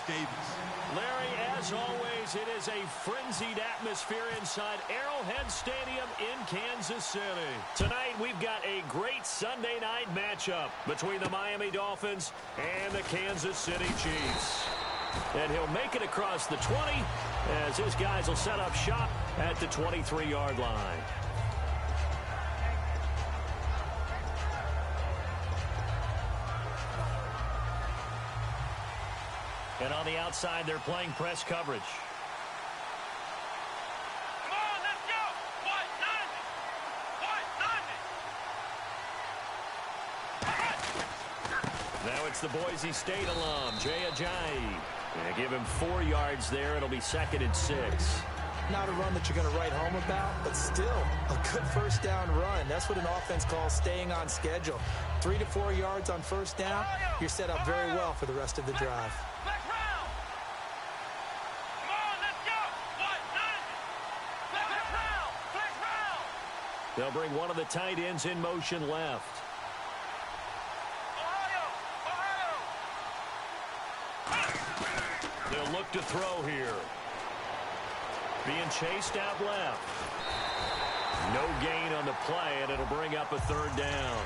Davis. Larry, as always, it is a frenzied atmosphere inside Arrowhead Stadium in Kansas City. Tonight, we've got a great Sunday night matchup between the Miami Dolphins and the Kansas City Chiefs. And he'll make it across the 20 as his guys will set up shop at the 23-yard line. And on the outside, they're playing press coverage. Come on, let's go! White 90! Now it's the Boise State alum, Jay Ajayi. Give him 4 yards there. It'll be 2nd and 6. Not a run that you're going to write home about, but still a good first down run. That's what an offense calls staying on schedule. 3 to 4 yards on first down, you're set up very well for the rest of the drive. They'll bring one of the tight ends in motion left. They'll look to throw here. Being chased out left. No gain on the play, and it'll bring up a 3rd down.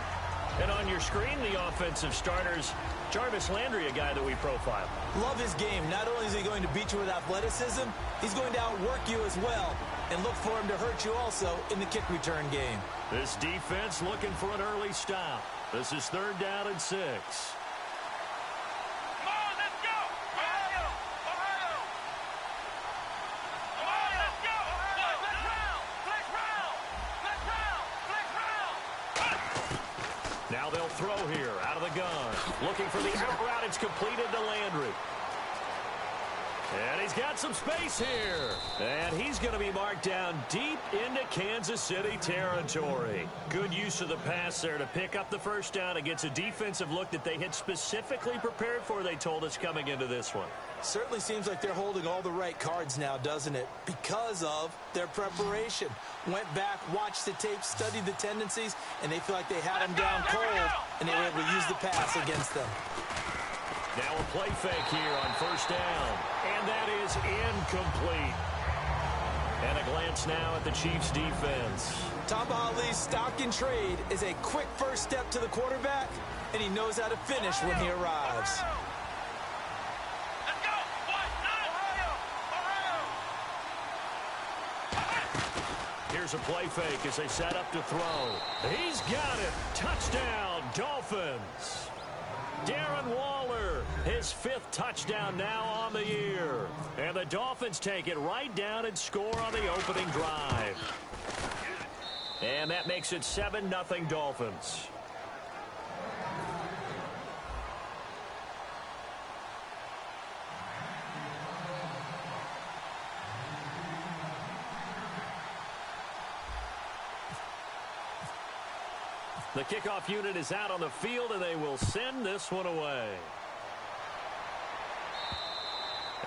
And on your screen, the offensive starters, Jarvis Landry, a guy that we profile. Love his game. Not only is he going to beat you with athleticism, he's going to outwork you as well. And look for him to hurt you also in the kick return game. This defense looking for an early stop. This is 3rd down and 6. Now they'll throw here out of the gun. Looking for the out route. It's completed to Landry. And he's got some space here. And he's going to be marked down deep into Kansas City territory. Good use of the pass there to pick up the first down against a defensive look that they had specifically prepared for, they told us, coming into this one. Certainly seems like they're holding all the right cards now, doesn't it? Because of their preparation. Went back, watched the tape, studied the tendencies, and they feel like they had them down cold, and they were able to use the pass against them. Now a play fake here on first down. And that is incomplete. And a glance now at the Chiefs' defense. Tamba Hali's stock in trade is a quick first step to the quarterback, and he knows how to finish when he arrives. Here's a play fake as they set up to throw. He's got it. Touchdown, Dolphins. Darren Waller, his 5th touchdown now on the year. And the Dolphins take it right down and score on the opening drive. And that makes it 7-0 Dolphins. The kickoff unit is out on the field, and they will send this one away.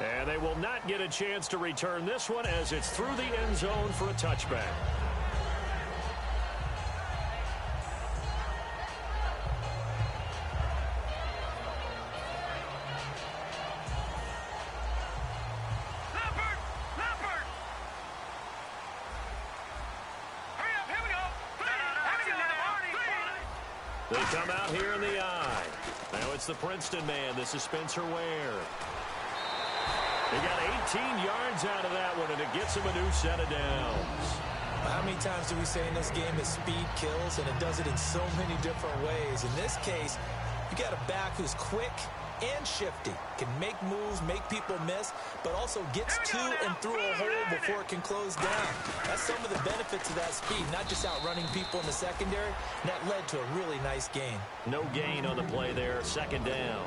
And they will not get a chance to return this one as it's through the end zone for a touchback. They come out here in the eye. Now it's the Princeton man. This is Spencer Ware. They got 18 yards out of that one, and it gets him a new set of downs. How many times do we say in this game that speed kills, and it does it in so many different ways? In this case, you got a back who's quick and shifty, can make moves, make people miss, but also gets to and through a hole before it can close down. That's some of the benefits of that speed, not just outrunning people in the secondary. And that led to a really nice gain. No gain on the play there, 2nd down.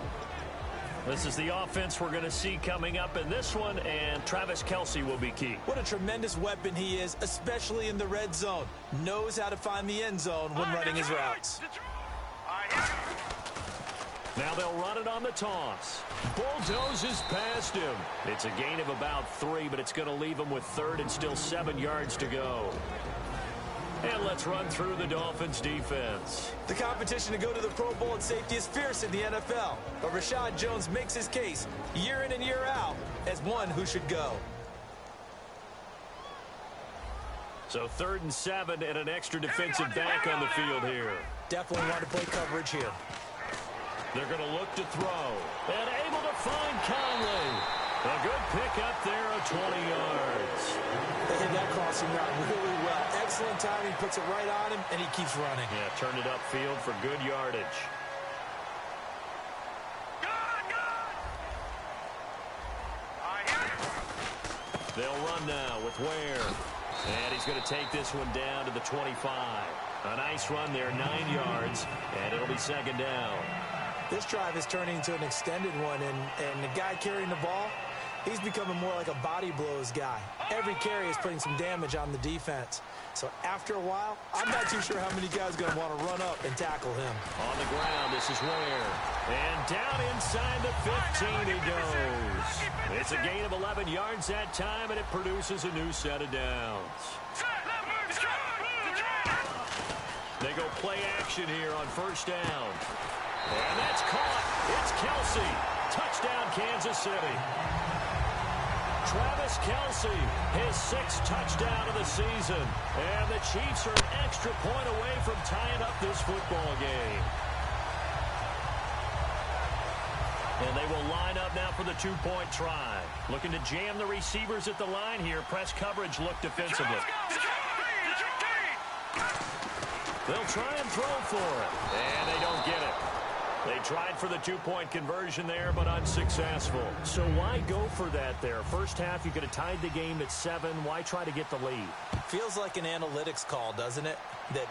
This is the offense we're going to see coming up in this one, and Travis Kelce will be key. What a tremendous weapon he is, especially in the red zone. Knows how to find the end zone when running his routes. Now they'll run it on the toss. Bulldozes past him. It's a gain of about 3, but it's going to leave him with 3rd and still 7 yards to go. And let's run through the Dolphins' defense. The competition to go to the Pro Bowl at safety is fierce in the NFL. But Rashad Jones makes his case year in and year out as one who should go. So 3rd and 7 and an extra defensive back on the field here. Definitely want to play coverage here. They're going to look to throw. And able to find Conley. A good pickup there of 20 yards. They hit that crossing route really well. Excellent timing, puts it right on him, and he keeps running. Yeah, turned it upfield for good yardage. They'll run now with Ware. And he's going to take this one down to the 25. A nice run there, 9 yards, and it'll be 2nd down. This drive is turning into an extended one, and the guy carrying the ball, he's becoming more like a body blows guy. Every carry is putting some damage on the defense. So after a while, I'm not too sure how many guys are going to want to run up and tackle him. On the ground, this is Ware. And down inside the 15 he goes. It's a gain of 11 yards that time, and it produces a new set of downs. They go play action here on 1st down. And that's caught. It's Kelsey. Touchdown, Kansas City. Travis Kelsey, his 6th touchdown of the season. And the Chiefs are an extra point away from tying up this football game. And they will line up now for the 2-point try. Looking to jam the receivers at the line here. Press coverage look defensively. They'll try and throw for it. And they don't get it. They tried for the 2-point conversion there, but unsuccessful. So why go for that there? First half, you could have tied the game at 7. Why try to get the lead? Feels like an analytics call, doesn't it?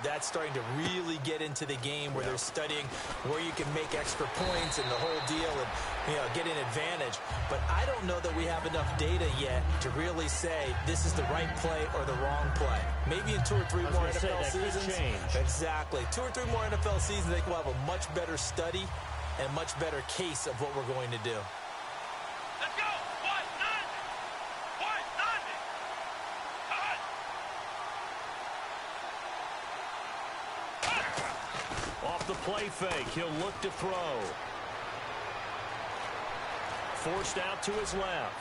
That's starting to really get into the game where they're studying where you can make extra points and the whole deal and, get an advantage. But I don't know that we have enough data yet to really say this is the right play or the wrong play. Maybe in 2 or 3 more NFL seasons. Exactly. 2 or 3 more NFL seasons, I think we'll have a much better study and a much better case of what we're going to do. Let's go. What? None. What? None. Off the play fake, he'll look to throw. Forced out to his left.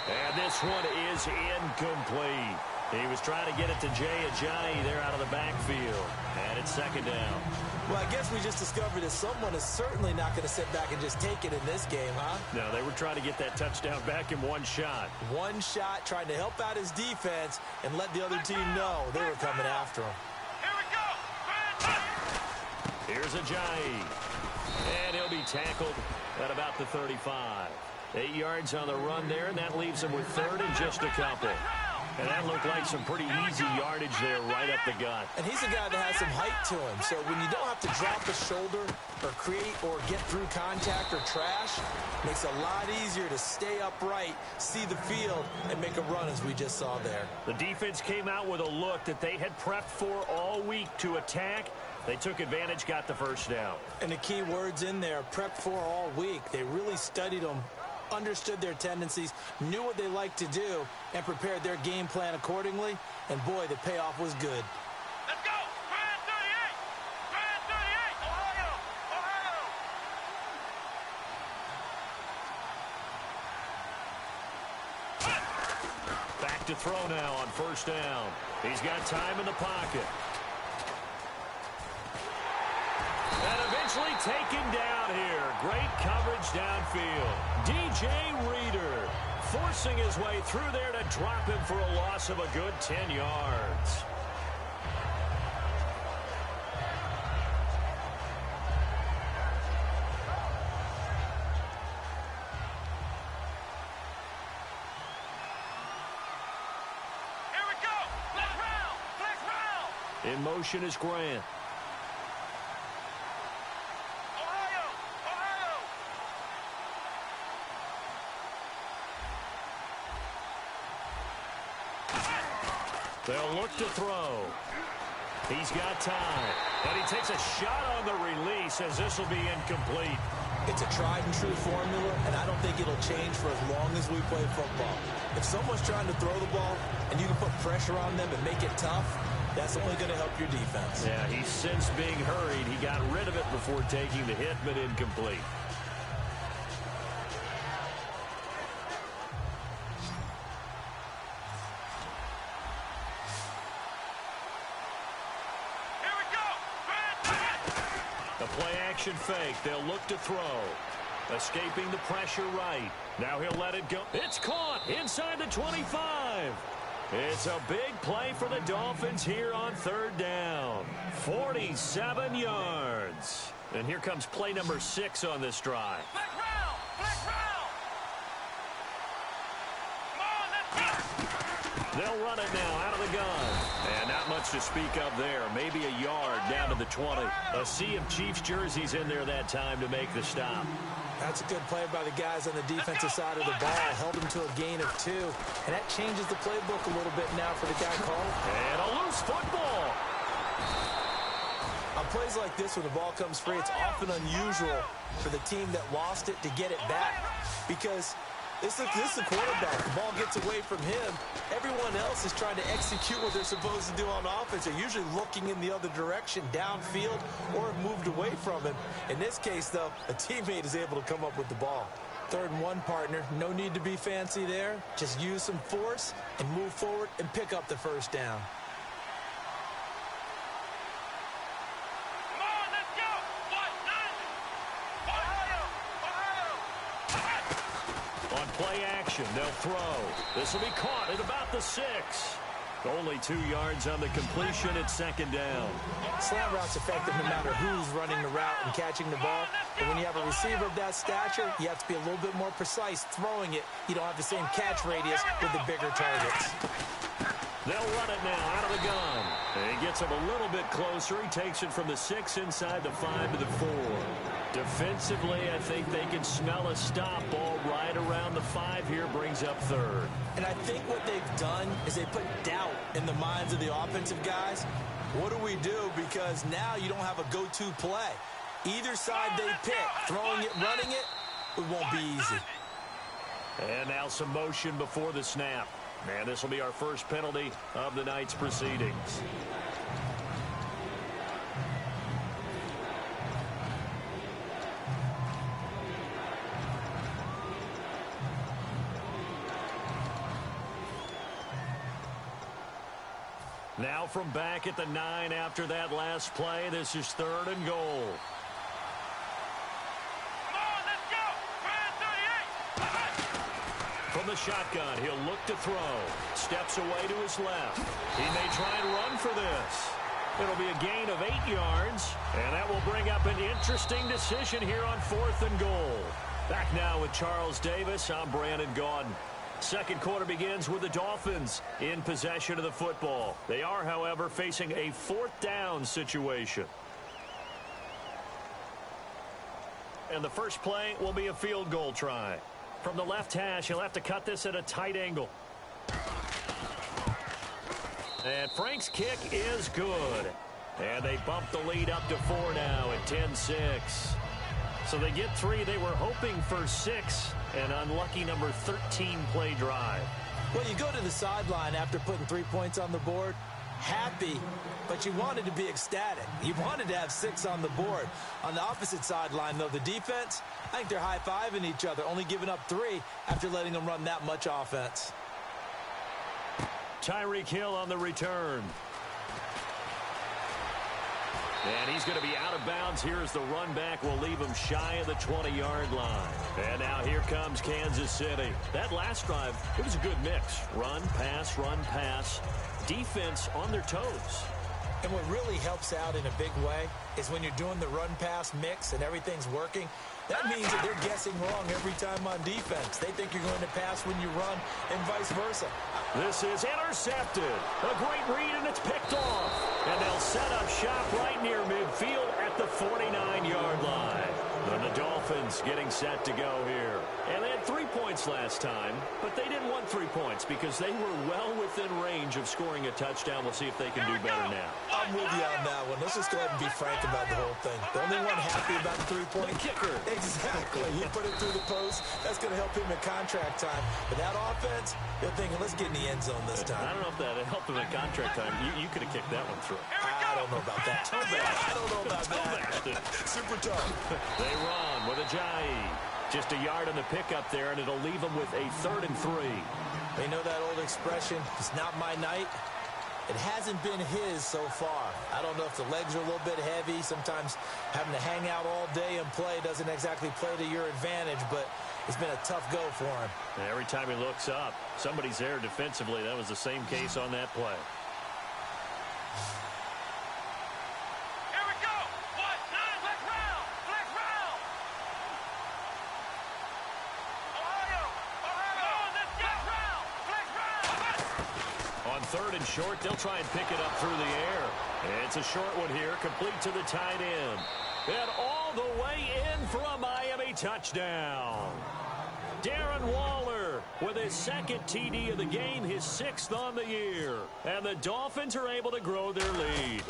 And this one is incomplete. He was trying to get it to Jay Ajayi there out of the backfield. And it's 2nd down. Well, I guess we just discovered that someone is certainly not going to sit back and just take it in this game, huh? No, they were trying to get that touchdown back in one shot. One shot, trying to help out his defense and let the other team know they were coming after him. Here we go. Here's Ajayi. And he'll be tackled at about the 35. 8 yards on the run there, and that leaves him with 3rd and just a couple. And that looked like some pretty easy yardage there right up the gut. And he's a guy that has some height to him. So when you don't have to drop a shoulder or create or get through contact or trash, makes it a lot easier to stay upright, see the field, and make a run as we just saw there. The defense came out with a look that they had prepped for all week to attack. They took advantage, got the 1st down. And the key words in there, prepped for all week. They really studied them, understood their tendencies, knew what they liked to do, and prepared their game plan accordingly. And boy, the payoff was good. Let's go. Brand 38. Brand 38. Ohio. Ohio. Back to throw now on 1st down. He's got time in the pocket. And eventually taken down here. Great coverage downfield. DJ Reader forcing his way through there to drop him for a loss of a good 10 yards. Here we go. Flex round. Flex round. In motion is Grant. They'll look to throw. He's got time. And he takes a shot on the release as this will be incomplete. It's a tried and true formula, and I don't think it'll change for as long as we play football. If someone's trying to throw the ball and you can put pressure on them and make it tough, That's only going to help your defense. Yeah, he sensed being hurried. He got rid of it before taking the hit, but incomplete. The play-action fake. They'll look to throw. Escaping the pressure right. Now he'll let it go. It's caught inside the 25. It's a big play for the Dolphins here on third down. 47 yards. And here comes play number 6 on this drive. Flag round! Flag round! Come on, let's go! They'll run it now out of the gun. And not much to speak of there. Maybe a yard down to the 20. A sea of Chiefs jerseys in there that time to make the stop. That's a good play by the guys on the defensive side of the ball. Held him to a gain of 2. And that changes the playbook a little bit now for the guy called. And a loose football. On plays like this, when the ball comes free, it's often unusual for the team that lost it to get it back. Because this is the quarterback. The ball gets away from him. Everyone else is trying to execute what they're supposed to do on offense. They're usually looking in the other direction, downfield, or have moved away from him. In this case, though, a teammate is able to come up with the ball. 3rd and 1, partner. No need to be fancy there. Just use some force and move forward and pick up the first down. Play action. They'll throw. This will be caught at about the 6. Only 2 yards on the completion at 2nd down. Slant route's effective no matter who's running the route and catching the ball. But when you have a receiver of that stature, you have to be a little bit more precise throwing it. You don't have the same catch radius with the bigger targets. They'll run it now out of the gun. And he gets him a little bit closer. He takes it from the 6 inside the 5 to the 4. Defensively, I think they can smell a stop ball right around the 5 here, brings up 3rd. And I think what they've done is they put doubt in the minds of the offensive guys. What do we do? Because now you don't have a go-to play. Either side they pick, throwing it, running it, it won't be easy. And now some motion before the snap. And this will be our first penalty of the night's proceedings. Now from back at the 9 after that last play, this is 3rd and goal. Come on, let's go! Brand 38! From the shotgun, he'll look to throw. Steps away to his left. He may try and run for this. It'll be a gain of 8 yards, and that will bring up an interesting decision here on 4th and goal. Back now with Charles Davis. I'm Brandon Gaudin. Second quarter begins with the Dolphins in possession of the football. They are, however, facing a 4th down situation. And the first play will be a field goal try. From the left hash, he'll have to cut this at a tight angle. And Frank's kick is good. And they bump the lead up to 4 now at 10-6. So they get 3. They were hoping for 6. An unlucky number 13 play drive. Well, you go to the sideline after putting 3 points on the board, happy, but you wanted to be ecstatic. You wanted to have 6 on the board. On the opposite sideline, though, the defense, I think they're high-fiving each other, only giving up 3 after letting them run that much offense. Tyreek Hill on the return. And he's going to be out of bounds here as the run back will leave him shy of the 20-yard line. And now here comes Kansas City. That last drive, it was a good mix. Run, pass, defense on their toes. And what really helps out in a big way is when you're doing the run-pass mix and everything's working, that means that they're guessing wrong every time on defense. They think you're going to pass when you run and vice versa. This is intercepted. A great read, and it's picked off. And they'll set up shop right near midfield at the 49-yard line. And the Dolphins getting set to go here. And they had 3 points last time, but they didn't want 3 points because they were well within range of scoring a touchdown. We'll see if they can do better now. I'm with you on that one. Let's just go ahead and be frank about the whole thing. The only one happy about the 3-point kicker. Exactly. He put it through the post. That's going to help him in contract time. But that offense, they're thinking, let's get in the end zone this time. I don't know if that helped him in contract time. You could have kicked that one through. I don't know about that. I don't know about that. Super tough. They run with Ajayi. Just a yard on the pickup there, and it'll leave them with a 3rd and 3. They know that old expression, it's not my night. It hasn't been his so far. I don't know if the legs are a little bit heavy. Sometimes having to hang out all day and play doesn't exactly play to your advantage, but it's been a tough go for him. And every time he looks up, somebody's there defensively. That was the same case on that play. Here we go. 1, 9, flex round. Flex round. Ohio. Let's get round. Flex round. On 3rd and short, they'll try and pick it up through the air. It's a short one here, complete to the tight end. And all the way in for a Miami touchdown. Darren Waller with his 2nd TD of the game, his 6th on the year. And the Dolphins are able to grow their lead.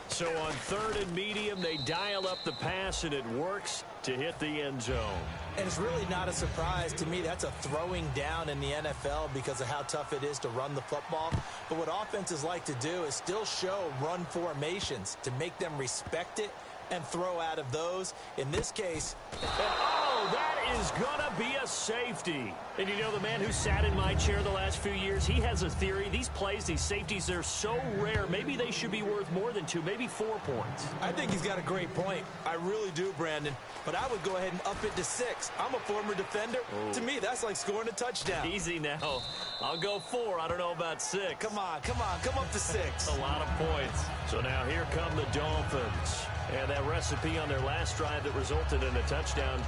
So on 3rd and medium, they dial up the pass, and it works to hit the end zone. And it's really not a surprise to me. That's a throwing down in the NFL because of how tough it is to run the football. But what offenses like to do is still show run formations to make them respect it and throw out of those. In this case, that is gonna be a safety. And you know, the man who sat in my chair the last few years, he has a theory. These plays, these safeties, they're so rare. Maybe they should be worth more than 2, maybe 4 points. I think he's got a great point. I really do, Brandon. But I would go ahead and up it to 6. I'm a former defender. Oh. To me, that's like scoring a touchdown. Easy now. I'll go 4. I don't know about 6. Come on. Come up to 6. A lot of points. So now here come the Dolphins. And that recipe on their last drive that resulted in a touchdown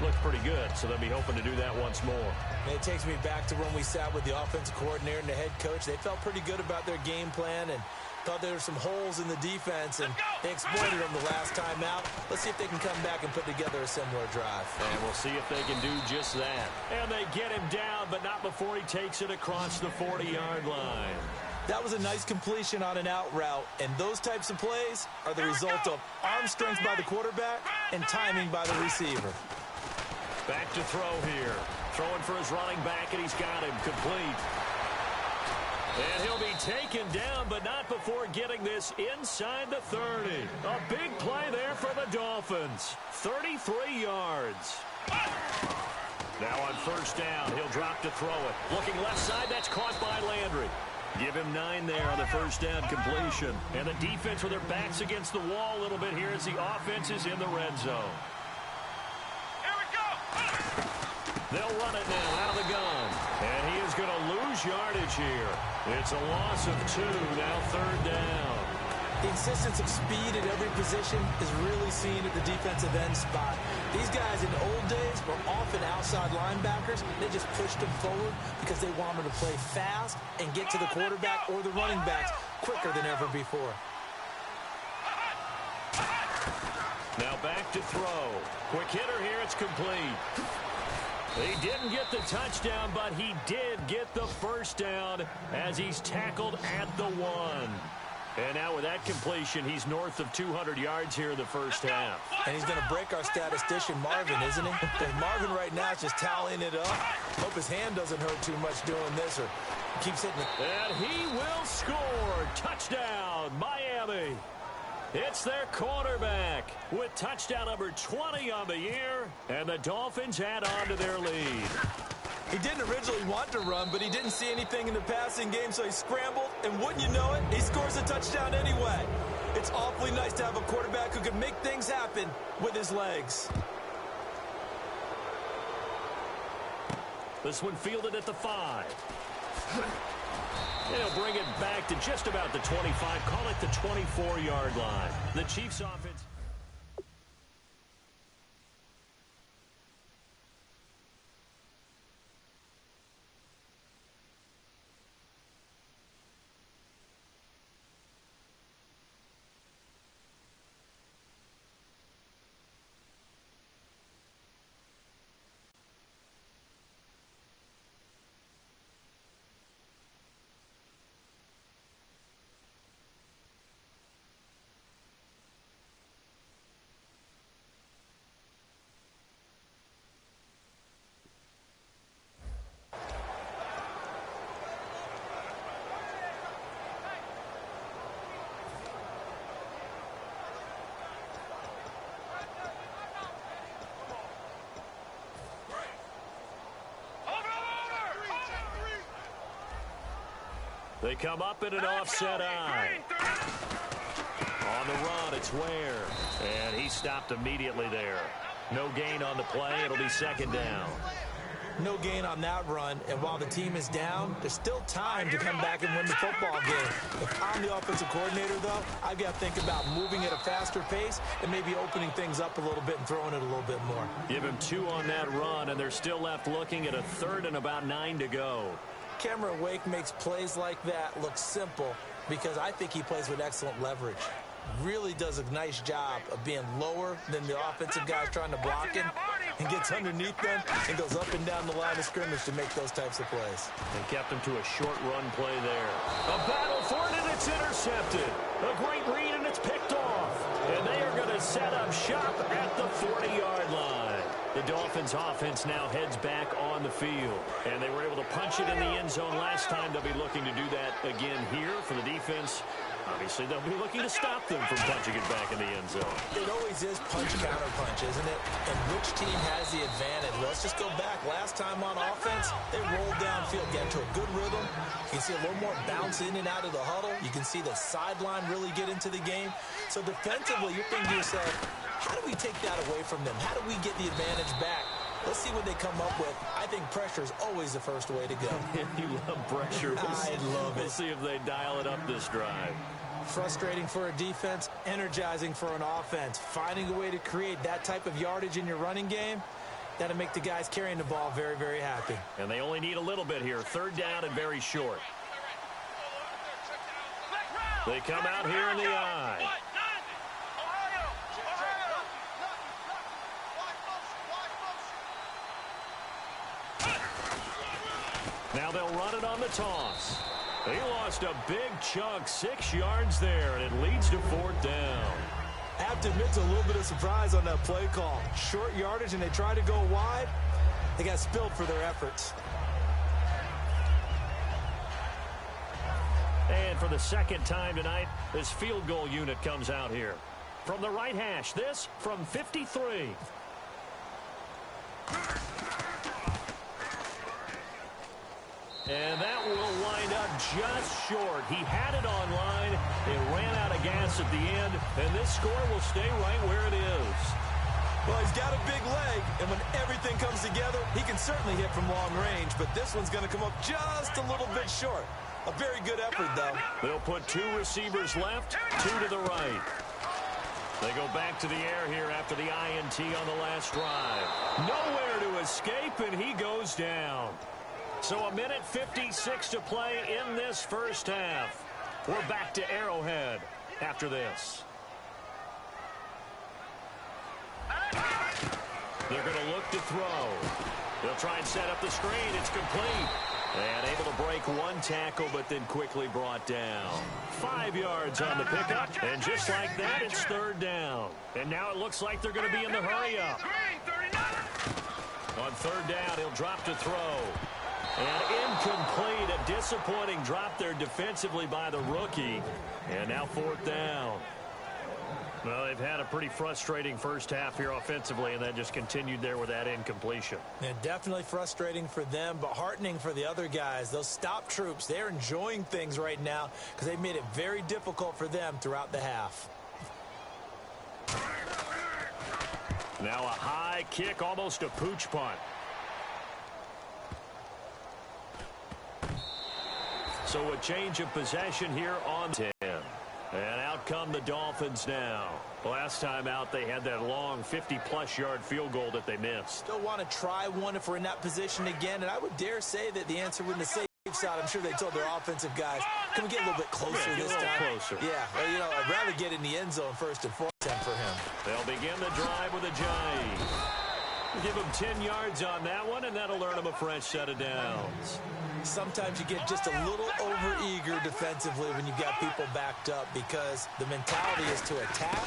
looks pretty good, so they'll be hoping to do that once more. And it takes me back to when we sat with the offensive coordinator and the head coach. They felt pretty good about their game plan and thought there were some holes in the defense, and they exploited them the last time out. Let's see if they can come back and put together a similar drive. And we'll see if they can do just that. And they get him down, but not before he takes it across the 40-yard line. That was a nice completion on an out route, and those types of plays are the result of arm strength by the quarterback and timing by the receiver. Back to throw here. Throwing for his running back, and he's got him complete. And he'll be taken down, but not before getting this inside the 30. A big play there for the Dolphins. 33 yards. Now on 1st down, he'll drop to throw it. Looking left side, that's caught by Landry. Give him 9 there on the 1st down completion. And the defense with their backs against the wall a little bit here as the offense is in the red zone. Here we go. They'll run it now out of the gun. And he is going to lose yardage here. It's a loss of 2, now 3rd down. The insistence of speed at every position is really seen at the defensive end spot. These guys in the old days were often outside linebackers. They just pushed them forward because they wanted to play fast and get to the quarterback or the running backs quicker than ever before. Now back to throw. Quick hitter here, it's complete. He didn't get the touchdown, but he did get the 1st down as he's tackled at the 1. And now with that completion, he's north of 200 yards here in the 1st half. And he's going to break our statistician, Marvin, isn't he? Because Marvin right now is just tallying it up. Hope his hand doesn't hurt too much doing this or keeps hitting it. And he will score. Touchdown, Miami. It's their quarterback with touchdown number 20 on the year. And the Dolphins add on to their lead. He didn't originally want to run, but he didn't see anything in the passing game, so he scrambled, and wouldn't you know it, he scores a touchdown anyway. It's awfully nice to have a quarterback who can make things happen with his legs. This one fielded at the 5. They'll bring it back to just about the 25, call it the 24-yard line. The Chiefs offense. They come up in an offset eye. On the run, it's Ware. And he stopped immediately there. No gain on the play. It'll be second down. No gain on that run, and while the team is down, there's still time to come back and win the football game. If I'm the offensive coordinator, though, I've got to think about moving at a faster pace and maybe opening things up a little bit and throwing it a little bit more. Give him 2 on that run, and they're still left looking at a third and about 9 to go. Cameron Wake makes plays like that look simple because I think he plays with excellent leverage. Really does a nice job of being lower than the offensive guys trying to block him and gets underneath them and goes up and down the line of scrimmage to make those types of plays. They kept him to a short run play there. A battle for it, and it's intercepted. A great read, and it's picked off. And they are going to set up shop at the 40-yard line. The Dolphins' offense now heads back on the field. And they were able to punch it in the end zone last time. They'll be looking to do that again here for the defense. Obviously, they'll be looking to stop them from punching it back in the end zone. It always is punch-counter-punch, isn't it? And which team has the advantage? Let's just go back. Last time on offense, they rolled downfield, get into a good rhythm. You can see a little more bounce in and out of the huddle. You can see the sideline really get into the game. So defensively, you're thinking to yourself, how do we take that away from them? How do we get the advantage back? Let's see what they come up with. I think pressure is always the first way to go. You love pressure. I love it. We'll see if they dial it up this drive. Frustrating for a defense, energizing for an offense. Finding a way to create that type of yardage in your running game, that'll make the guys carrying the ball very, very happy. And they only need a little bit here. Third down and very short. They come out here in the eye. Now they'll run it on the toss. He lost a big chunk, 6 yards there, and it leads to 4th down. I have to admit to a little bit of surprise on that play call. Short yardage, and they try to go wide. They got spilled for their efforts. And for the second time tonight, this field goal unit comes out here. From the right hash, this from 53. And that will wind up just short. He had it on line. It ran out of gas at the end, and this score will stay right where it is. Well, he's got a big leg, and when everything comes together, he can certainly hit from long range, but this one's going to come up just a little bit short. A very good effort, though. They'll put 2 receivers left, 2 to the right. They go back to the air here after the INT on the last drive. Nowhere to escape, and he goes down. So a minute 56 to play in this first half. We're back to Arrowhead after this. They're going to look to throw. They'll try and set up the screen. It's complete. And able to break 1 tackle, but then quickly brought down. 5 yards on the pickup, and just like that, it's 3rd down. And now it looks like they're going to be in the hurry-up. On 3rd down, he'll drop to throw. And incomplete, a disappointing drop there defensively by the rookie. And now 4th down. Well, they've had a pretty frustrating first half here offensively, and that just continued there with that incompletion. Yeah, definitely frustrating for them, but heartening for the other guys. Those stop troops, they're enjoying things right now because they've made it very difficult for them throughout the half. Now a high kick, almost a pooch punt. So a change of possession here on 10. And out come the Dolphins now. Last time out, they had that long 50-plus yard field goal that they missed. Still want to try one if we're in that position again, and I would dare say that the answer would be the safe side. I'm sure they told their offensive guys, can we get a little bit closer this time? Closer. Yeah, well, you know, I'd rather get in the end zone first and foremost for him. They'll begin the drive with a jive. Give him 10 yards on that one, and that'll earn him a fresh set of downs. Sometimes you get just a little over-eager defensively when you got people backed up because the mentality is to attack,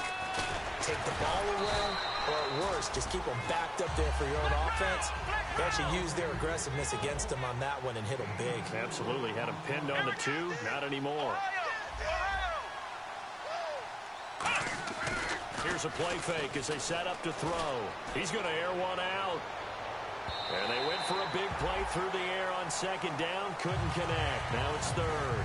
take the ball away, or at worst, just keep them backed up there for your own offense. They actually used their aggressiveness against them on that one and hit them big. Absolutely. Had him pinned on the 2. Not anymore. Here's a play fake as they set up to throw. He's going to air one out. And they went for a big play through the air on second down. Couldn't connect. Now it's third.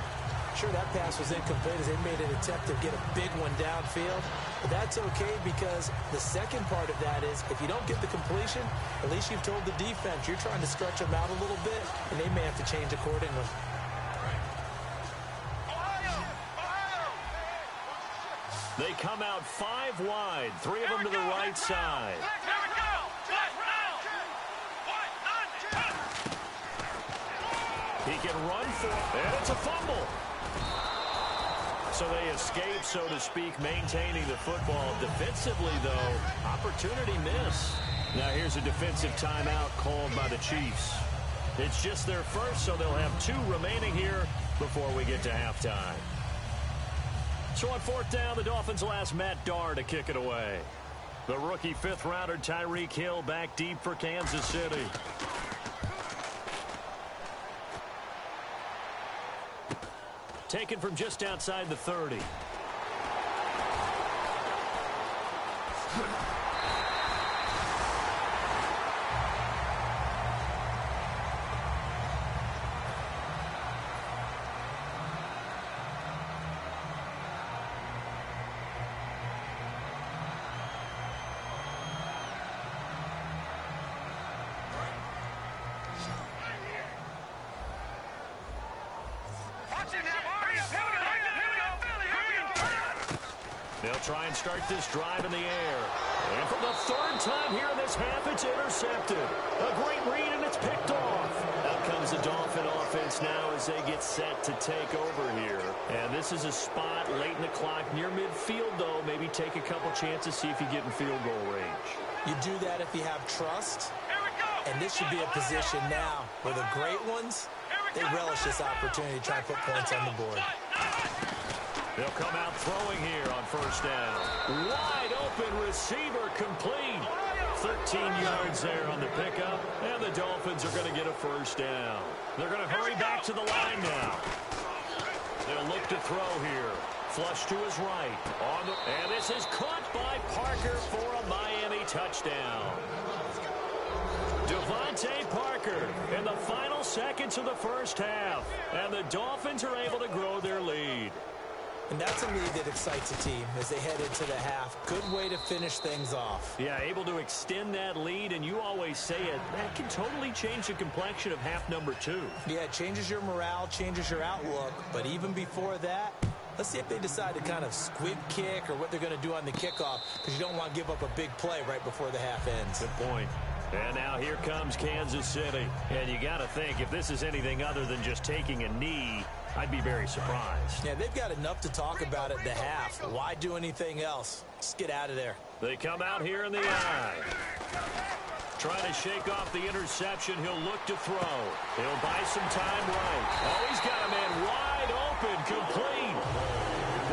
Sure, that pass was incomplete as they made an attempt to get a big one downfield. But that's okay because the second part of that is if you don't get the completion, at least you've told the defense you're trying to stretch them out a little bit, and they may have to change accordingly. They come out 5 wide, 3 of them to the right side. Here we go. Flag round. He can run for it, and it's a fumble. So they escape, so to speak, maintaining the football. Defensively, though, opportunity miss. Now here's a defensive timeout called by the Chiefs. It's just their first, so they'll have 2 remaining here before we get to halftime. So on 4th down, the Dolphins will ask Matt Darr to kick it away. The rookie 5th-rounder Tyreek Hill back deep for Kansas City. Taken from just outside the 30. They'll try and start this drive in the air. And for the 3rd time here in this half, it's intercepted. A great read, and it's picked off. Out comes the Dolphin offense now as they get set to take over here. And this is a spot late in the clock near midfield, though. Maybe take a couple chances, see if you get in field goal range. You do that if you have trust. And this should be a position now where the great ones, they relish this opportunity to try and put points on the board. They'll come out throwing here on 1st down. Wide open receiver complete. 13 yards there on the pickup, and the Dolphins are going to get a 1st down. They're going to hurry back to the line now. They'll look to throw here. Flush to his right. And this is caught by Parker for a Miami touchdown. Devontae Parker in the final seconds of the 1st half. And the Dolphins are able to grow their lead. And that's a lead that excites a team as they head into the half. Good way to finish things off. Yeah, able to extend that lead, and you always say it, that can totally change the complexion of half number 2. Yeah, it changes your morale, changes your outlook. But even before that, let's see if they decide to kind of squib kick or what they're going to do on the kickoff, because you don't want to give up a big play right before the half ends. Good point. And now here comes Kansas City. And you got to think, if this is anything other than just taking a knee, I'd be very surprised. Yeah, they've got enough to talk about at the half. Why do anything else? Just get out of there. They come out here in the eye. Trying to shake off the interception. He'll look to throw. He'll buy some time right. Oh, he's got a man wide open, complete.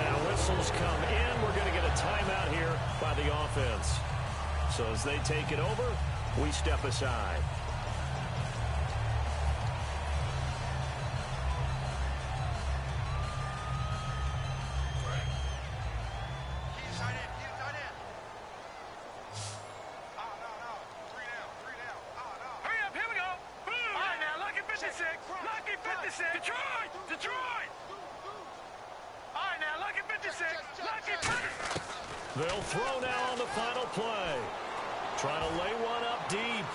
Now whistles come in. We're going to get a timeout here by the offense. So as they take it over, we step aside. They'll throw now on the final play. Trying to lay one up deep.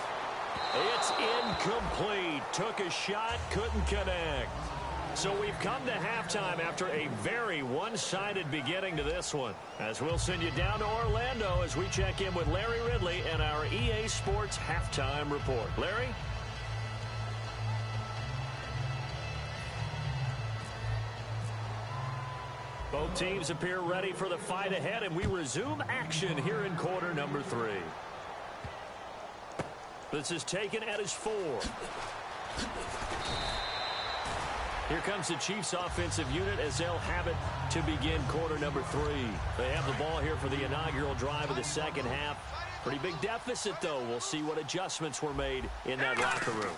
It's incomplete. Took a shot, couldn't connect. So we've come to halftime after a very one-sided beginning to this one. As we'll send you down to Orlando as we check in with Larry Ridley and our EA Sports Halftime Report. Larry? Both teams appear ready for the fight ahead, and we resume action here in quarter number 3. This is taken at his 4. Here comes the Chiefs offensive unit as they'll have it to begin quarter number 3. They have the ball here for the inaugural drive of the second half. Pretty big deficit, though. We'll see what adjustments were made in that locker room.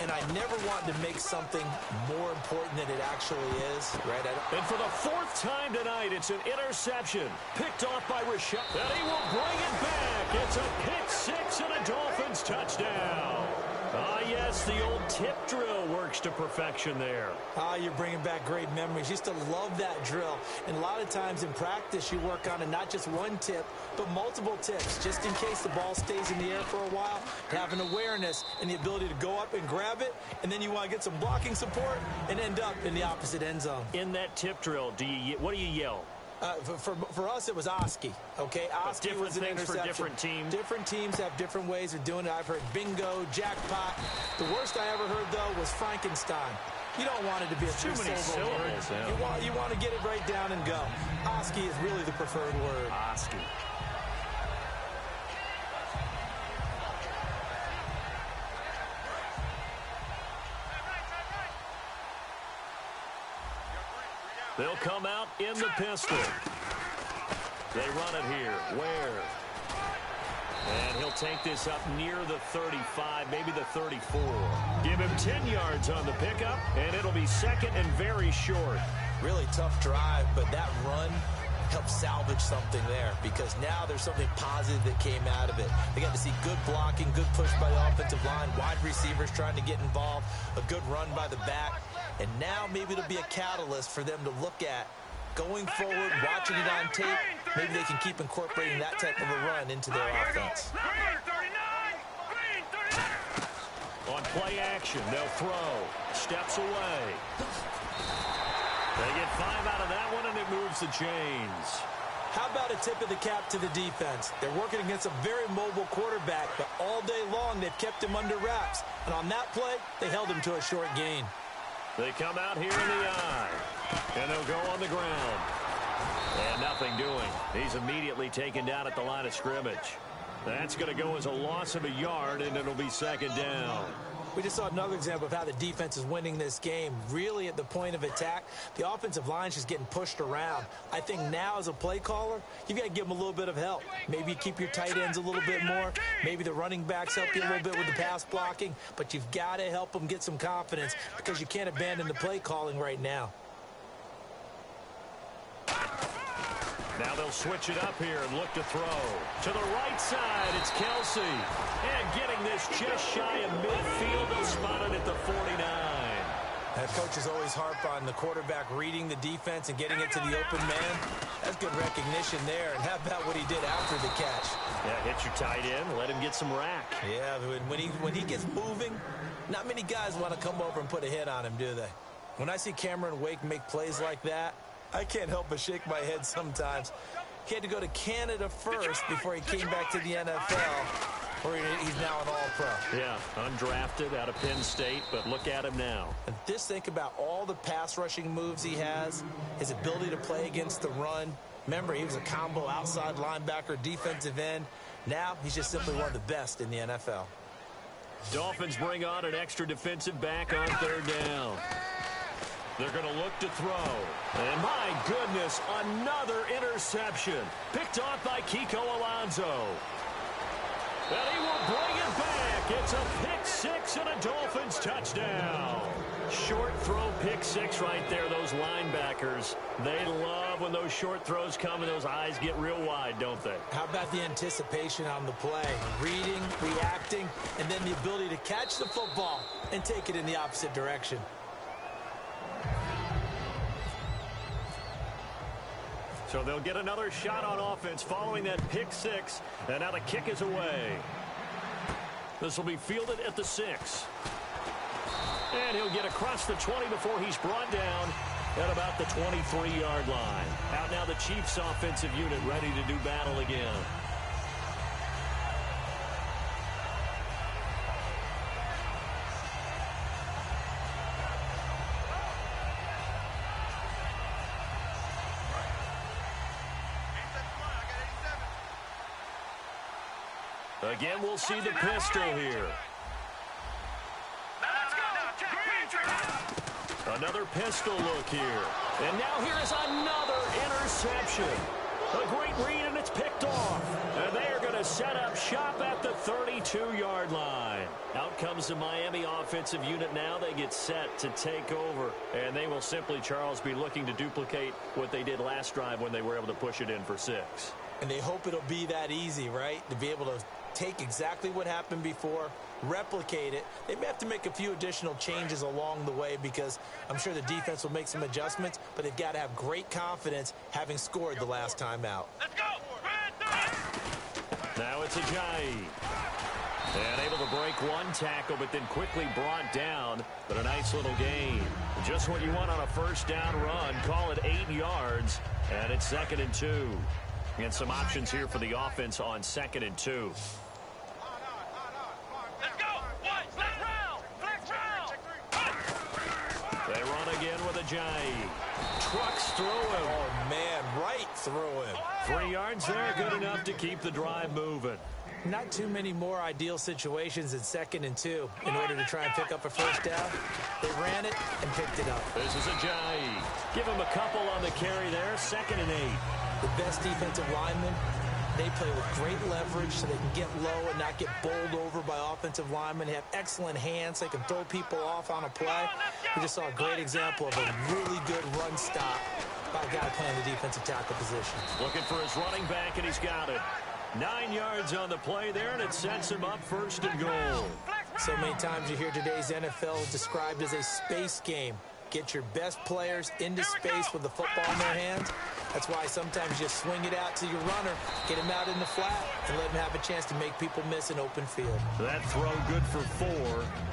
And I never want to make something more important than it actually is, right? And for the 4th time tonight, it's an interception. Picked off by Rashad. And he will bring it back. It's a pick 6 and a Dolphins touchdown. Yes, the old tip drill works to perfection there. You're bringing back great memories. Used to love that drill. And a lot of times in practice, you work on it, not just one tip, but multiple tips, just in case the ball stays in the air for a while. Have an awareness and the ability to go up and grab it, and then you want to get some blocking support and end up in the opposite end zone. In that tip drill, what do you yell? For us, it was Oski, okay? Oski was an interception. For different teams. Different teams have different ways of doing it. I've heard bingo, jackpot. The worst I ever heard, though, was Frankenstein. You don't want it to be a too many syllables. Yeah. You want to get it right down and go. Oski is really the preferred word. Oski. They'll come out in the pistol. They run it here. Ware. And he'll take this up near the 35, maybe the 34. Give him 10 yards on the pickup, and it'll be second and very short. Really tough drive, but that run helped salvage something there because now there's something positive that came out of it. They got to see good blocking, good push by the offensive line, wide receivers trying to get involved, a good run by the back. And now maybe it'll be a catalyst for them to look at going forward, watching it on tape. Maybe they can keep incorporating that type of a run into their offense. On play action, they'll throw. Steps away. They get 5 out of that one, and it moves the chains. How about a tip of the cap to the defense? They're working against a very mobile quarterback, but all day long they've kept him under wraps. And on that play, they held him to a short gain. They come out here in the eye, and they'll go on the ground. And nothing doing. He's immediately taken down at the line of scrimmage. That's going to go as a loss of a yard, and it'll be second down. We just saw another example of how the defense is winning this game. Really at the point of attack, the offensive line's just getting pushed around. I think now as a play caller, you got to give them a little bit of help. Maybe keep your tight ends a little bit more. Maybe the running backs help you a little bit with the pass blocking. But you've got to help them get some confidence because you can't abandon the play calling right now. Now they'll switch it up here and look to throw. To the right side, it's Kelsey. And getting this just shy of midfield, they'll spot it at the 49. That coaches always harp on the quarterback reading the defense and getting it to the open man. That's good recognition there. And how about what he did after the catch? Yeah, hit your tight end, let him get some rack. Yeah, when he gets moving, not many guys want to come over and put a hit on him, do they? When I see Cameron Wake make plays like that, I can't help but shake my head sometimes. He had to go to Canada first before he came back to the NFL, where he's now an all-pro. Yeah, undrafted out of Penn State, but look at him now. And just think about all the pass-rushing moves he has, his ability to play against the run. Remember, he was a combo outside linebacker, defensive end. Now he's just simply one of the best in the NFL. Dolphins bring on an extra defensive back on third down. They're going to look to throw. And my goodness, another interception. Picked off by Kiko Alonso. And he will bring it back. It's a pick six and a Dolphins touchdown. Short throw pick six right there. Those linebackers, they love when those short throws come and those eyes get real wide, don't they? How about the anticipation on the play? Reading, reacting, and then the ability to catch the football and take it in the opposite direction. So they'll get another shot on offense following that pick six. And now the kick is away. This will be fielded at the 6. And he'll get across the 20 before he's brought down at about the 23-yard line. Out now the Chiefs offensive unit ready to do battle again. Again, we'll see the pistol here. Another pistol look here. And now here is another interception. A great read, and it's picked off. And they are going to set up shop at the 32-yard line. Out comes the Miami offensive unit now. They get set to take over. And they will simply, Charles, be looking to duplicate what they did last drive when they were able to push it in for 6. And they hope it'll be that easy, right? To be able to take exactly what happened before, replicate it. They may have to make a few additional changes along the way because I'm sure the defense will make some adjustments, but they've got to have great confidence having scored the last time out. Let's go. Now it's Ajayi. And able to break one tackle, but then quickly brought down. But a nice little gain. Just what you want on a first down run. Call it 8 yards. And it's 2nd and 2. And some options here for the offense on 2nd and 2. Let's go. One. Flex round. Flex round. They run again with Ajayi. Trucks through him. Oh, man, right through him. 3 yards there, good enough to keep the drive moving. Not too many more ideal situations in 2nd and 2 in order to try and pick up a first down. They ran it and picked it up. This is Ajayi. Give him a couple on the carry there. 2nd and 8. The best defensive linemen, they play with great leverage so they can get low and not get bowled over by offensive linemen. They have excellent hands. They can throw people off on a play. We just saw a great example of a really good run stop by a guy playing the defensive tackle position. Looking for his running back, and he's got it. 9 yards on the play there, and it sets him up 1st and goal. So many times you hear today's NFL described as a space game. Get your best players into space with the football in their hands. That's why sometimes you swing it out to your runner, get him out in the flat, and let him have a chance to make people miss an open field. That throw good for 4.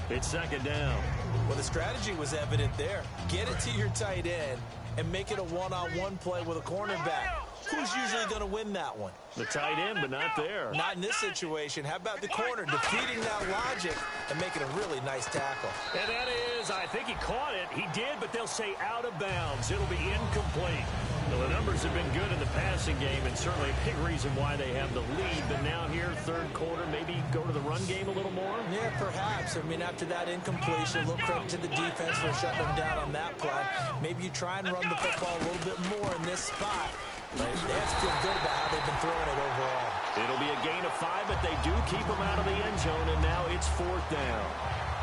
It's 2nd down. Well, the strategy was evident there. Get it to your tight end and make it a one-on-one play with a cornerback. Who's usually going to win that one? The tight end, but not there. Not in this situation. How about the corner defeating that logic and making a really nice tackle? And that is, I think he caught it. He did, but they'll say out of bounds. It'll be incomplete. Well, the numbers have been good in the passing game, and certainly a big reason why they have the lead. But now here, 3rd quarter, maybe go to the run game a little more? Yeah, perhaps. I mean, after that incompletion, a little credit to the defense for shutting them down on that play. Maybe you try and run the football a little bit more in this spot. They have to feel good about how they've been throwing it overall. It'll be a gain of 5, but they do keep them out of the end zone, and now it's 4th down.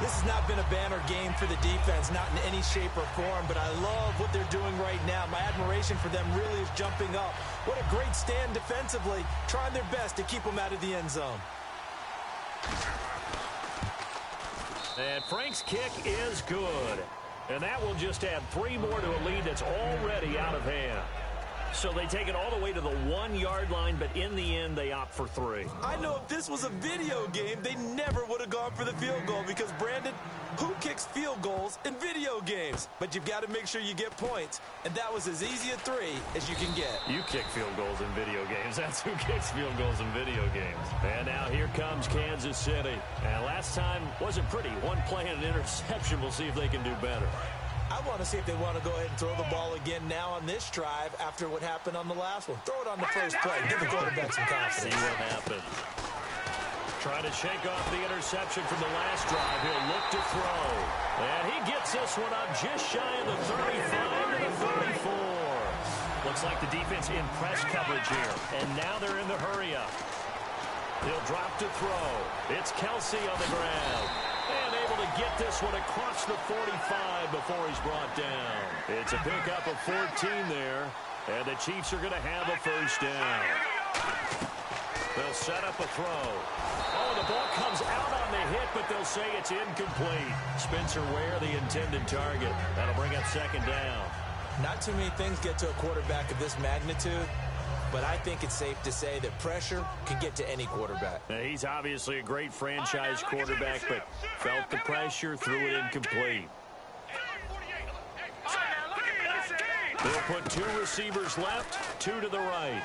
This has not been a banner game for the defense, not in any shape or form, but I love what they're doing right now. My admiration for them really is jumping up. What a great stand defensively, trying their best to keep them out of the end zone. And Frank's kick is good. And that will just add 3 more to a lead that's already out of hand. So they take it all the way to the 1-yard line, but in the end, they opt for 3. I know if this was a video game, they never would have gone for the field goal because, Brandon, who kicks field goals in video games? But you've got to make sure you get points, and that was as easy a 3 as you can get. You kick field goals in video games. That's who kicks field goals in video games. And now here comes Kansas City. And last time wasn't pretty. One play and an interception. We'll see if they can do better. I want to see if they want to go ahead and throw the ball again now on this drive after what happened on the last one. Throw it on the first play. Give the quarterback some confidence. See what happens. Trying to shake off the interception from the last drive. He'll look to throw. And he gets this one up just shy of the 35 to the 34. Looks like the defense in press coverage here. And now they're in the hurry up. He'll drop to throw. It's Kelsey on the ground. And able to get this one across the 45 before he's brought down. It's a pickup of 14 there. And the Chiefs are going to have a first down. They'll set up a throw. Oh, the ball comes out on the hit, but they'll say it's incomplete. Spencer Ware, the intended target. That'll bring up 2nd down. Not too many things get to a quarterback of this magnitude, but I think it's safe to say that pressure can get to any quarterback. Now, he's obviously a great franchise quarterback, but felt the pressure, threw it incomplete. They'll put 2 receivers left, 2 to the right.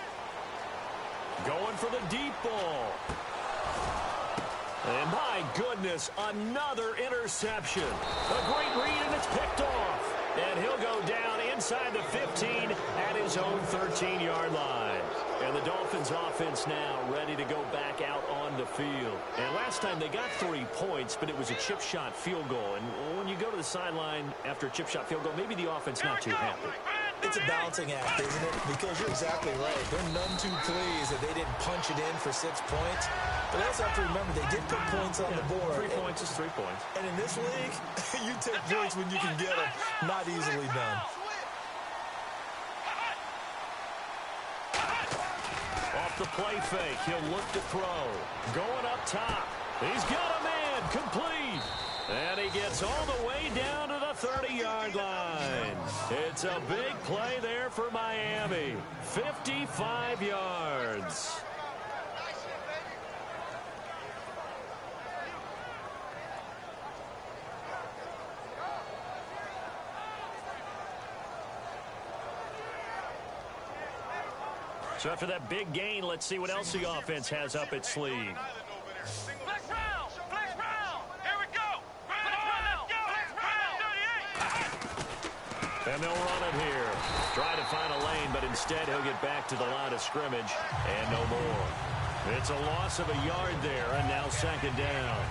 Going for the deep ball. And my goodness, another interception. A great read, and it's picked off. And he'll go down inside the 15 at his own 13-yard line. And the Dolphins offense now ready to go back out on the field. And last time they got 3 points, but it was a chip shot field goal. And when you go to the sideline after a chip shot field goal, maybe the offense not too happy. It's a balancing act, isn't it? Because you're exactly right. They're none too pleased that they didn't punch it in for 6 points. But they also have to remember they did put points on the board. 3 points is 3 points. And in this league, you take points when you can get them. Not easily done. Off the play fake. He'll look to throw. Going up top. He's got a man. Complete. And he gets all the way down to the 30-yard line. It's a big play there for Miami. 55 yards. So after that big gain, let's see what else the offense has up its sleeve. Flex round! Flex round! Here we go! Flex round! Flex round! And they'll run it here. Try to find a lane, but instead he'll get back to the line of scrimmage and no more. It's a loss of a yard there, and now second down.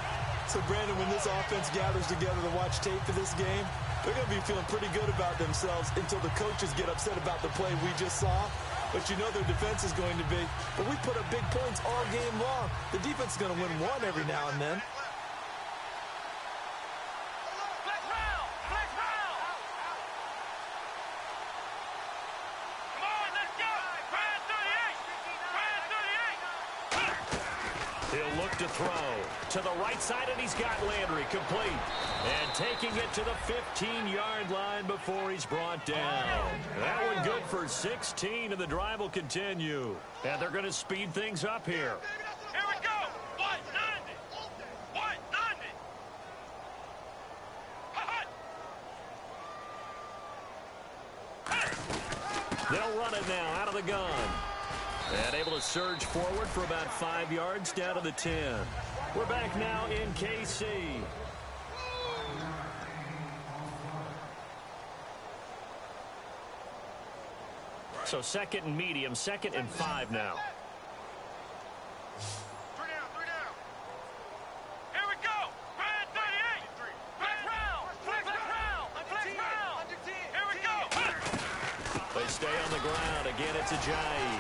So, Brandon, when this offense gathers together to watch tape for this game, they're going to be feeling pretty good about themselves until the coaches get upset about the play we just saw. But you know their defense is going to be. But we put up big points all game long. The defense is going to win one every now and then. Flex round! Flex round! Come on, let's go! Brand 38! Brand 38! He'll look to throw to the right side, and he's got Landry complete. And taking it to the 15-yard line before he's brought down. That one good for 16, and the drive will continue. And they're going to speed things up here. Here we go! 190! 190! They'll run it now out of the gun. And able to surge forward for about 5 yards down to the 10. We're back now in KC. So second and medium, 2nd and 5 now. 3 down, 3 down. Here we go! Brand 38! Flex round! Flex round! Flex round! Here we go! They stay on the ground. Again, it's Ajayi.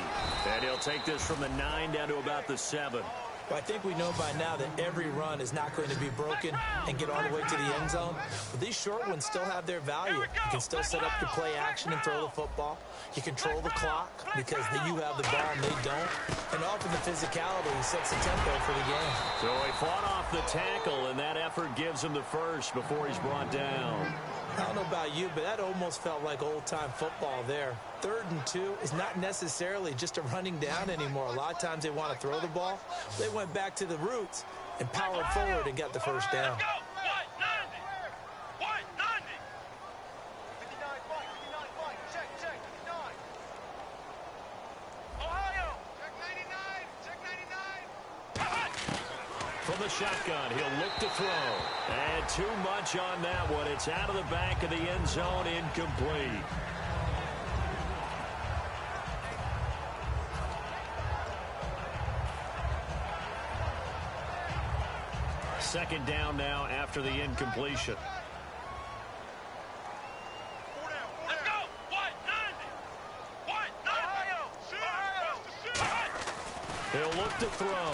And he'll take this from the 9 down to about the 7. But I think we know by now that every run is not going to be broken and get all the way to the end zone. But these short ones still have their value. You can still set up your play action and throw the football. You control the clock because you have the ball and they don't. And often the physicality sets the tempo for the game. So he fought off the tackle, and that effort gives him the first before he's brought down. I don't know about you, but that almost felt like old-time football there. 3rd and 2 is not necessarily just a running down anymore. A lot of times they want to throw the ball. They went back to the roots and powered forward and got the first down. Let's go! 190! 190! 59 fight, 59 fight. Check, check, 59. Ohio! Check 99! Check 99! From the shotgun, he'll look to throw. And too much on that one. It's out of the back of the end zone, incomplete. Second down now after the incompletion. Let's go! 190! 190! He'll look to throw.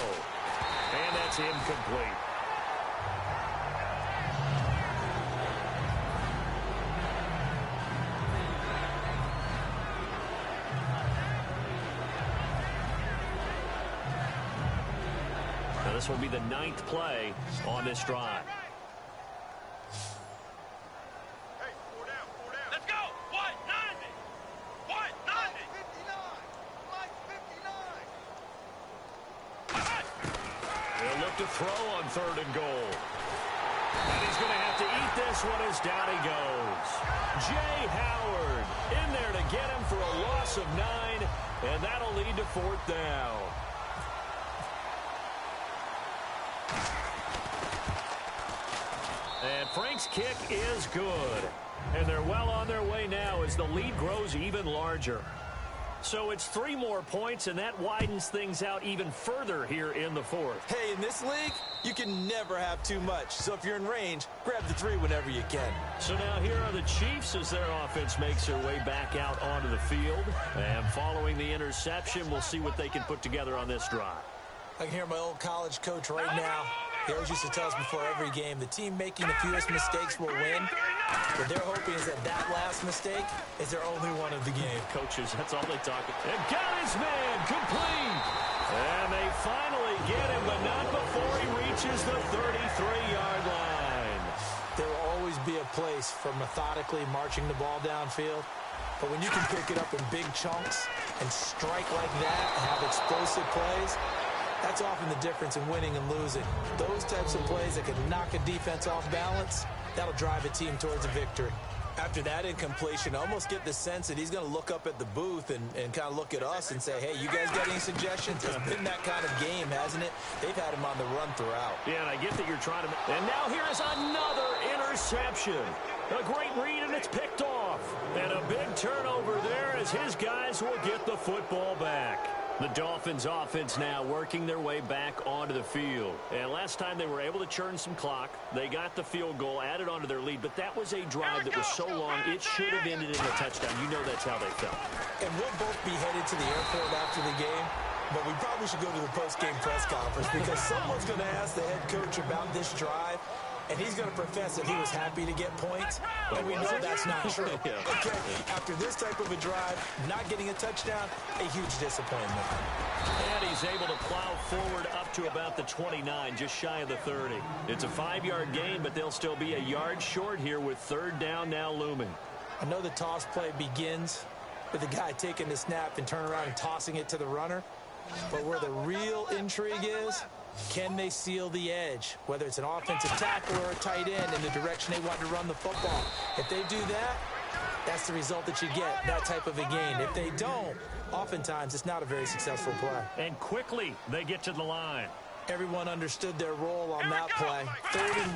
And that's incomplete. Now this will be the 9th play on this drive. Hey, 4 down, 4 down. Let's go! 190! 190! 59! 59! He'll look to throw on 3rd and goal. And he's going to have to eat this one as down he goes. Jay Howard in there to get him for a loss of 9, and that'll lead to 4th down. And Frank's kick is good. And they're well on their way now as the lead grows even larger. So it's 3 more points, and that widens things out even further here in the 4th. Hey, in this league, you can never have too much. So if you're in range, grab the 3 whenever you can. So now here are the Chiefs as their offense makes their way back out onto the field. And following the interception, we'll see what they can put together on this drive. I can hear my old college coach right now He always used to tell us before every game, the team making the fewest mistakes will win. What they're hoping is that last mistake is their only one of the game. Coaches, that's all they talk about. And got his man, complete. And they finally get him, but not before he reaches the 33-yard line. There will always be a place for methodically marching the ball downfield. But when you can pick it up in big chunks and strike like that and have explosive plays, that's often the difference in winning and losing. Those types of plays that can knock a defense off balance, that'll drive a team towards a victory. After that incompletion, I almost get the sense that he's going to look up at the booth and kind of look at us and say, hey, you guys got any suggestions? It's been that kind of game, hasn't it? They've had him on the run throughout. Yeah, and I get that you're trying to... And now here is another interception. A great read, and it's picked off. And a big turnover there as his guys will get the football back. The Dolphins offense now working their way back onto the field. And last time they were able to churn some clock. They got the field goal, added onto their lead, but that was a drive that was so long it should have ended in a touchdown. You know that's how they felt. And we'll both be headed to the airport after the game, but we probably should go to the post-game press conference because someone's going to ask the head coach about this drive, and he's going to profess that he was happy to get points, and we know that's not true. Yeah. Okay, after this type of a drive, not getting a touchdown, a huge disappointment. And he's able to plow forward up to about the 29, just shy of the 30. It's a 5-yard gain, but they'll still be a yard short here with third down now looming. I know the toss play begins with the guy taking the snap and turning around and tossing it to the runner, but where the real intrigue is, can they seal the edge, whether it's an offensive tackle or a tight end in the direction they want to run the football? If they do that, that's the result that you get, that type of a gain. If they don't, oftentimes it's not a very successful play. And quickly they get to the line. Everyone understood their role on that play. 3rd and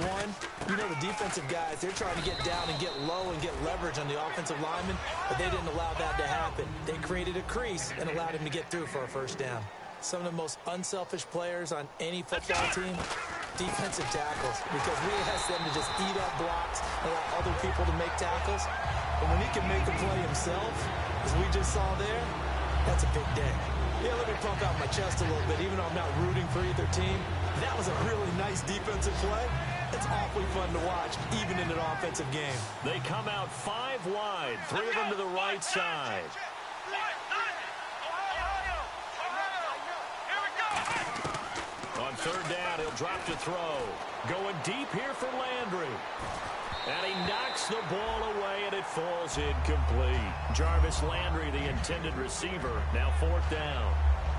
1. You know the defensive guys, they're trying to get down and get low and get leverage on the offensive lineman, but they didn't allow that to happen. They created a crease and allowed him to get through for a first down. Some of the most unselfish players on any football team, defensive tackles, because we ask them to just eat up blocks and allow other people to make tackles. But when he can make the play himself, as we just saw there, that's a big day. Yeah, let me pump out my chest a little bit, even though I'm not rooting for either team. That was a really nice defensive play. It's awfully fun to watch, even in an offensive game. They come out 5 wide, 3 of them to the right side. On 3rd down, he'll drop to throw. Going deep here for Landry. And he knocks the ball away, and it falls incomplete. Jarvis Landry, the intended receiver, now 4th down.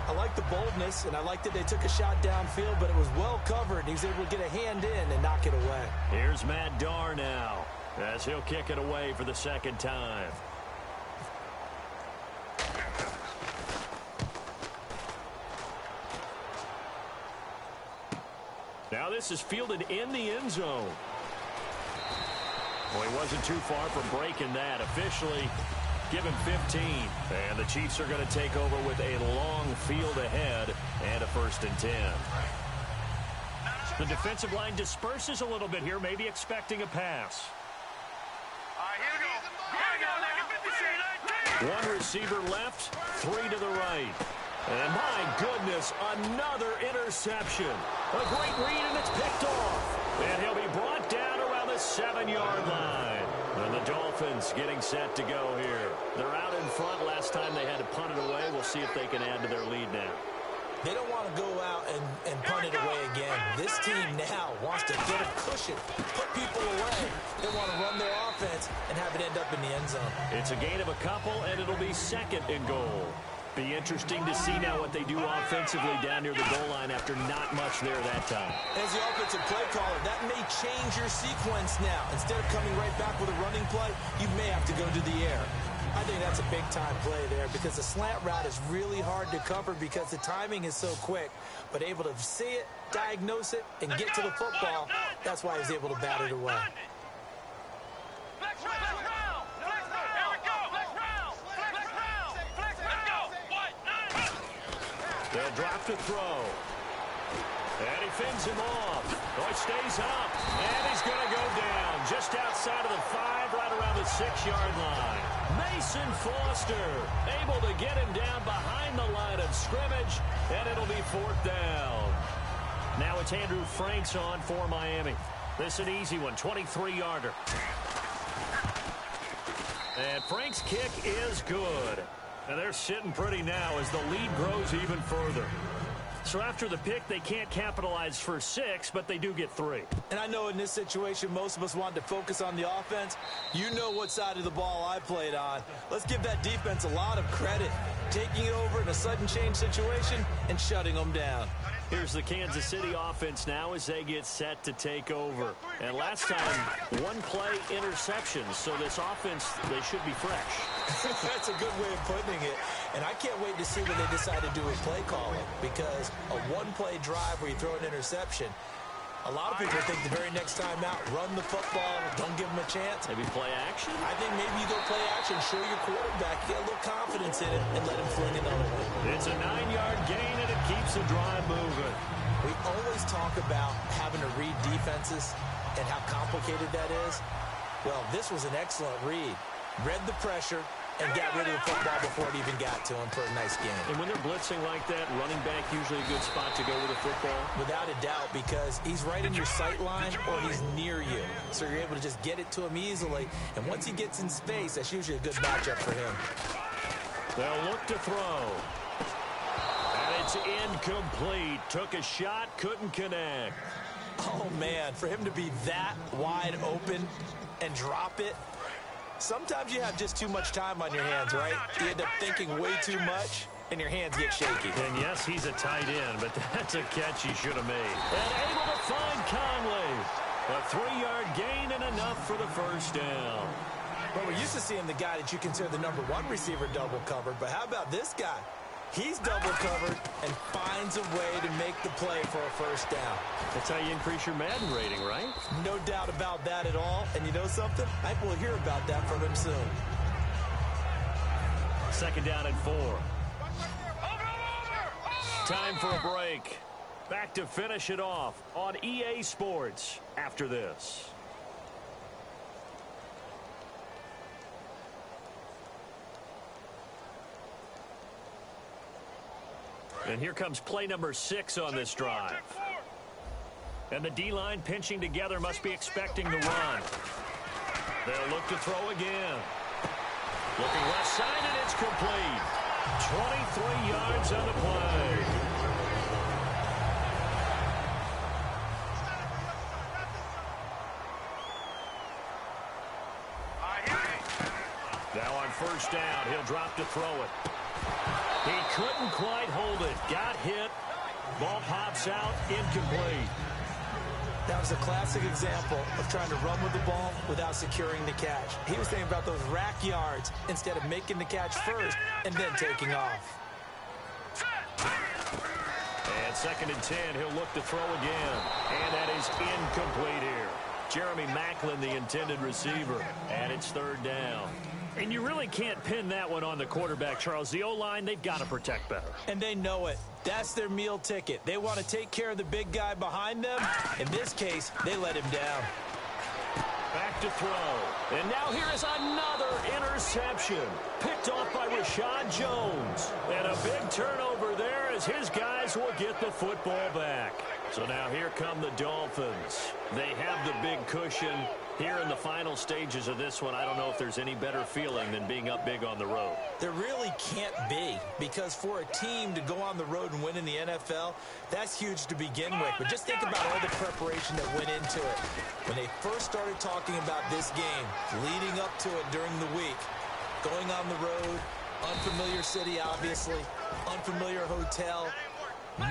I like the boldness, and I like that they took a shot downfield, but it was well covered. He was able to get a hand in and knock it away. Here's Matt Darr now, as he'll kick it away for the 2nd time. Now this is fielded in the end zone. Well, he wasn't too far from breaking that. Officially, give him 15. And the Chiefs are going to take over with a long field ahead and a 1st and 10. The defensive line disperses a little bit here, maybe expecting a pass. One receiver left, 3 to the right. And my goodness, another interception. A great read, and it's picked off. And he'll be brought down around the 7-yard line. And the Dolphins getting set to go here. They're out in front. Last time they had to punt it away. We'll see if they can add to their lead now. They don't want to go out and punt it away again. This team now wants to get a cushion, put people away. They want to run their offense and have it end up in the end zone. It's a gain of a couple, and it'll be 2nd and goal. Be interesting to see now what they do offensively down near the goal line after not much there that time. As the offensive play caller, that may change your sequence now. Instead of coming right back with a running play, you may have to go to the air. I think that's a big-time play there because the slant route is really hard to cover because the timing is so quick. But able to see it, diagnose it, and get to the football, that's why he's able to bat it away. They'll drop to throw. And he fends him off. Oh, he stays up. And he's going to go down just outside of the 5, right around the 6-yard line. Mason Foster able to get him down behind the line of scrimmage, and it'll be 4th down. Now it's Andrew Franks on for Miami. This is an easy one, 23-yarder. And Frank's kick is good. And they're sitting pretty now as the lead grows even further. So after the pick, they can't capitalize for 6, but they do get 3. And I know in this situation, most of us want to focus on the offense. You know what side of the ball I played on. Let's give that defense a lot of credit. Taking it over in a sudden change situation and shutting them down. Here's the Kansas City offense now as they get set to take over. And last time, one-play interceptions. So this offense, they should be fresh. That's a good way of putting it. And I can't wait to see what they decide to do with play calling. Because a one-play drive where you throw an interception, a lot of people think the very next time out, run the football, don't give them a chance. Maybe play action? I think maybe you go play action, show your quarterback, get a little confidence in it, and let him fling another one. It's a 9-yard gain, and it keeps the drive moving. We always talk about having to read defenses and how complicated that is. Well, this was an excellent read. Read the pressure and got rid of the football before it even got to him for a nice game. And when they're blitzing like that, running back usually a good spot to go with the football? Without a doubt, because he's right in your sight line or he's near you. So you're able to just get it to him easily. And once he gets in space, that's usually a good matchup for him. They'll look to throw. And it's incomplete. Took a shot, couldn't connect. Oh, man, for him to be that wide open and drop it. Sometimes you have just too much time on your hands, right? You end up thinking way too much, and your hands get shaky. And yes, he's a tight end, but that's a catch he should have made. And able to find Conley. A 3-yard gain and enough for the first down. Well, we're used to seeing the guy that you consider the number 1 receiver double covered, but how about this guy? He's double covered and finds a way to make the play for a first down. That's how you increase your Madden rating, right? No doubt about that at all. And you know something? I think we'll hear about that from him soon. 2nd down and 4. Time for a break. Back to finish it off on EA Sports after this. And here comes play number 6 on this drive. And the D-line pinching together must be expecting the run. They'll look to throw again. Looking left side, and it's complete. 23 yards on the play. Now on first down, he'll drop to throw it. He couldn't quite hold it. Got hit. Ball pops out. Incomplete. That was a classic example of trying to run with the ball without securing the catch. He was thinking about those rack yards instead of making the catch first and then taking off. And 2nd and 10, he'll look to throw again. And that is incomplete here. Jeremy Maclin, the intended receiver. And it's 3rd down. And you really can't pin that one on the quarterback, Charles. The O-line, they've got to protect better. And they know it. That's their meal ticket. They want to take care of the big guy behind them. In this case, they let him down. Back to throw. And now here is another interception. Picked off by Rashad Jones. And a big turnover there as his guys will get the football back. So now here come the Dolphins. They have the big cushion. Here in the final stages of this one, I don't know if there's any better feeling than being up big on the road. There really can't be, because for a team to go on the road and win in the NFL, that's huge to begin with. But just think about all the preparation that went into it. When they first started talking about this game, leading up to it during the week, going on the road, unfamiliar city, obviously, unfamiliar hotel.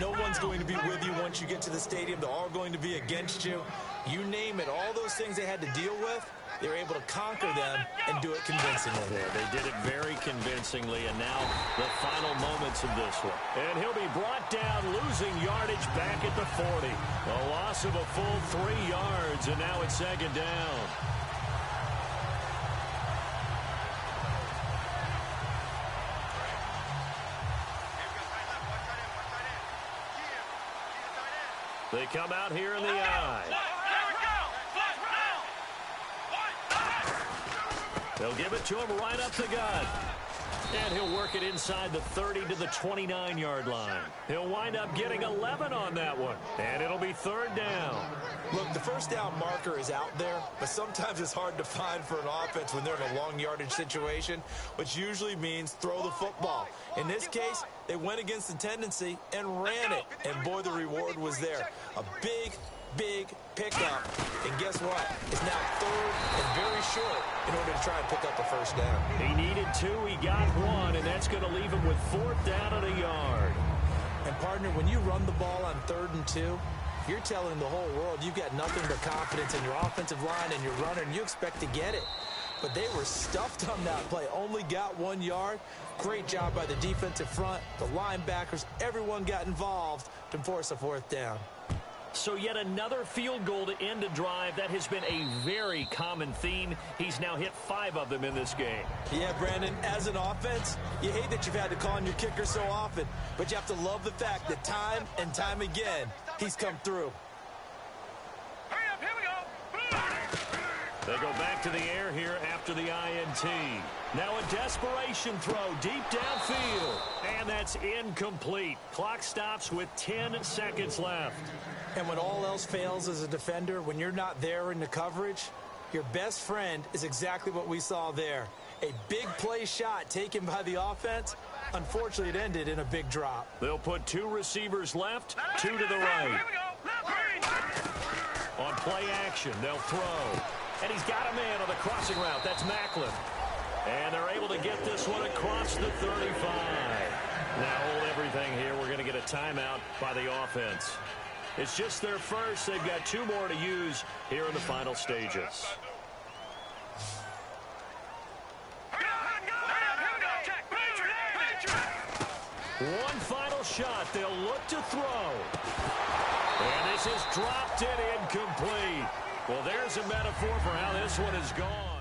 No one's going to be with you once you get to the stadium. They're all going to be against you. You name it, all those things they had to deal with, they were able to conquer them and do it convincingly. Yeah, they did it very convincingly, and now the final moments of this one. And he'll be brought down, losing yardage back at the 40. A loss of a full 3 yards, and now it's 2nd down. They come out here in the eye. They'll give it to him right up the gut. And he'll work it inside the 30 to the 29-yard line. He'll wind up getting 11 on that one. And it'll be third down. Look, the first down marker is out there, but sometimes it's hard to find for an offense when they're in a long yardage situation, which usually means throw the football. In this case, they went against the tendency and ran it. And boy, the reward was there. A big pickup. And guess what? It's now third and very short in order to try and pick up a first down. He needed 2, he got 1, and that's going to leave him with 4th down and a yard. And partner, when you run the ball on 3rd and 2, you're telling the whole world you've got nothing but confidence in your offensive line and your runner, and you expect to get it. But they were stuffed on that play, only got 1 yard. Great job by the defensive front, the linebackers, everyone got involved to force a 4th down. So yet another field goal to end a drive. That has been a very common theme. He's now hit 5 of them in this game. Yeah, Brandon, as an offense, you hate that you've had to call on your kicker so often, but you have to love the fact that time and time again, he's come through. Hurry up, here we go. They go back to the air here after the INT. Now a desperation throw deep downfield. And that's incomplete. Clock stops with 10 seconds left. And when all else fails as a defender, when you're not there in the coverage, your best friend is exactly what we saw there. A big play shot taken by the offense. Unfortunately, it ended in a big drop. They'll put 2 receivers left, 2 to the right. Here we go. On play action, they'll throw. And he's got a man on the crossing route. That's Macklin. And they're able to get this one across the 35. Now hold everything here. We're going to get a timeout by the offense. It's just their first. They've got 2 more to use here in the final stages. One final shot. They'll look to throw. And this is dropped in incomplete. Well, there's a metaphor for how this one has gone.